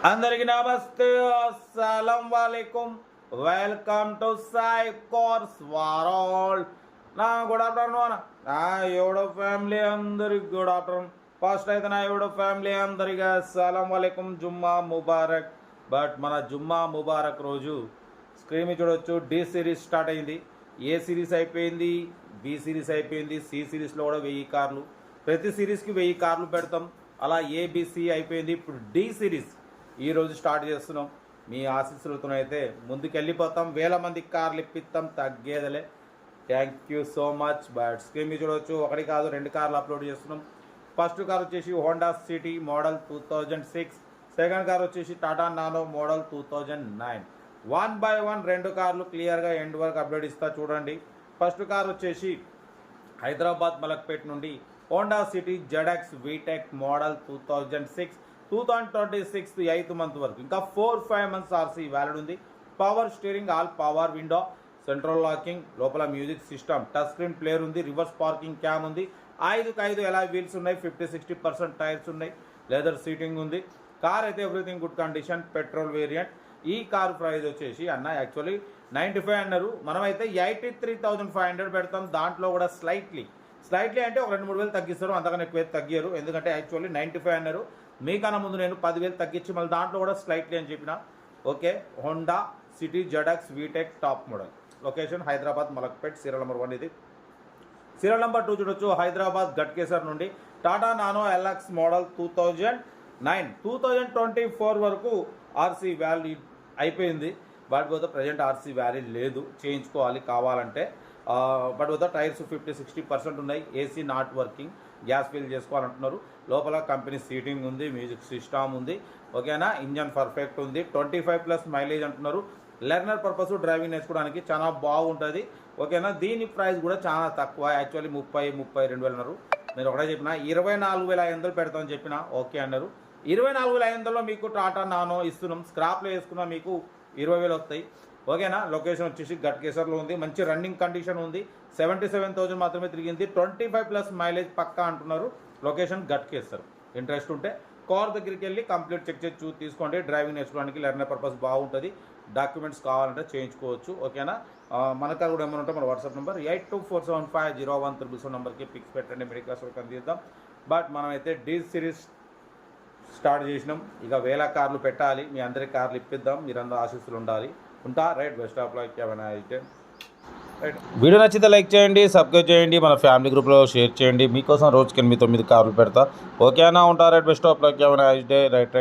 అందరికి నమస్తే, అస్సలం వాలేకుం. Welcome to Sai course world. నా గుడ్ ఆఫ్టర్నూన్ నా ఎవడో ఫ్యామిలీ అందరికి గుడ్ ఆఫ్టర్నూన్. ఫస్ట్ అయితే నా ఎవడో ఫ్యామిలీ అందరికీ అస్సలం వాలేకుం, జుమ్మా ముబారక్. బట్ మన జుమ్మా ముబారక్ రోజు స్క్రీన్ మీద చూడవచ్చు, డి సిరీస్ స్టార్ట్ అయింది. ఏ సిరీస్ అయిపోయింది, బి సిరీస్ అయిపోయింది, సి సిరీస్లో కూడా 1000 కార్లు. ప్రతి సిరీస్కి 1000 కార్లు పెడతాం. అలా ఏబిసి అయిపోయింది. ఇప్పుడు డి సిరీస్ ఈరోజు స్టార్ట్ చేస్తున్నాం. మీ ఆశీస్సులతో అయితే ముందుకెళ్ళిపోతాం. 1000 మందికి కార్లు ఇప్పిస్తాం, తగ్గేదలే. Thank you so much. But screen మీద చూడవచ్చు, 1 కాదు 2 కార్లు అప్లోడ్ చేస్తున్నాం. ఫస్ట్ కార్ వచ్చేసి Honda City model 2006. Second car వచ్చేసి టాటా నానో మోడల్ 2009. 1 by 1 2 కార్లు క్లియర్గా ఎండ్ వరకు అప్డేట్ ఇస్తా చూడండి. ఫస్ట్ కార్ వచ్చేసి హైదరాబాద్ మలక్పేట్ నుండి Honda City ZX VTEC model 2006. 2026 8th month వరకు, ఇంకా 4-5 months ఆర్సీ వ్యాలిడ్ ఉంది. Power steering, all power window, central locking, లోపల music system, touch screen player ఉంది, రివర్స్ పార్కింగ్ క్యామ్ ఉంది, 5 ఎలా వీల్స్ ఉన్నాయి, 50-60% టైర్స్ ఉన్నాయి, లెదర్ సీటింగ్ ఉంది. కార్ అయితే everything good condition, petrol variant. ఈ కార్ ప్రైస్ వచ్చేసి అన్న యాక్చువల్లీ 95 అన్నారు, మనమైతే 83,500 పెడతాం. దాంట్లో కూడా స్లైట్లీ అంటే ఒక 2-3 వేలు తగ్గిస్తారు, అంతకన్నా ఎక్కువ తగ్గారు. ఎందుకంటే యాక్చువల్లీ 95 అన్నారు, మీకన్నా ముందు నేను 10,000 తగ్గించి మళ్ళీ దాంట్లో కూడా స్లైట్లీ అని చెప్పిన. Okay, Honda City ZX VTEC top model. Location Hyderabad Malakpet. Serial number 1 ఇది. సీరియల్ నెంబర్ 2 చూడొచ్చు, హైదరాబాద్ గట్కేసర్ నుండి టాటా నానో ఎల్ఎక్స్ మోడల్ 2009. 2024 వరకు ఆర్సీ వ్యాలిడ్ అయిపోయింది. బట్ పోతే ప్రజెంట్ ఆర్సీ వ్యాలిడ్ లేదు, చేయించుకోవాలి కావాలంటే. బట్ పోతే టైర్స్ 50-60% ఉన్నాయి. AC not working, gas fill చేసుకోవాలంటున్నారు. లోపల కంపెనీ సీటింగ్ ఉంది, మ్యూజిక్ సిస్టమ్ ఉంది. ఓకేనా, ఇంజన్ పర్ఫెక్ట్ ఉంది. 25+ మైలేజ్ అంటున్నారు. లెర్నర్ పర్పస్ డ్రైవింగ్ నేర్చుకోవడానికి చాలా బాగుంటుంది. ఓకేనా, దీని ప్రైస్ కూడా చాలా తక్కువ. యాక్చువల్లీ 32 వేలు అన్నారు. నేను ఒకటే చెప్పిన 24,500 పెడతామని చెప్పిన. ఓకే అన్నారు. 24,500లో మీకు టాటా నానో ఇస్తున్నాం. స్క్రాప్లో వేసుకున్నా మీకు 20,000 వస్తాయి. ఓకేనా, లొకేషన్ వచ్చేసి గట్కేసర్లో ఉంది. మంచి రన్నింగ్ కండిషన్ ఉంది. 77,000 మాత్రమే తిరిగింది. 25+ మైలేజ్ పక్కా అంటున్నారు. లొకేషన్ గట్కేసర్. ఇంట్రెస్ట్ ఉంటే కార్ దగ్గరికి వెళ్ళి కంప్లీట్ చెక్ చేసి తీసుకోండి. డ్రైవింగ్ నేర్చుకోవడానికి లెర్నర్ పర్పస్ బాగుంటుంది. డాక్యుమెంట్స్ కావాలంటే చేయించుకోవచ్చు. ఓకేనా, మన కార్ కూడా ఏమైనా ఉంటే మన వాట్సాప్ నెంబర్ 8247501377 నెంబర్కి పిక్స్ పెట్టండి. మెడికల్ వరకు అందిద్దాం. బట్ మనమైతే డి సిరీస్ స్టార్ట్ చేసినాం. ఇక 1000 కార్లు పెట్టాలి. మీ అందరి కార్లు ఇప్పిద్దాం. మీరందరూ ఆశీస్సులు ఉండాలి. ఉంటా. Right, best of luck. ఏమైనా అయితే రైట్. వీడియో నచ్చితే లైక్ చేయండి, సబ్స్క్రైబ్ చేయండి, మన ఫ్యామిలీ గ్రూప్లో షేర్ చేయండి. మీకోసం రోజుకి 8-9 కార్లు పెడతా. ఓకేనా, ఉంటా. Right, best of luck. ఏమైనా రైట్.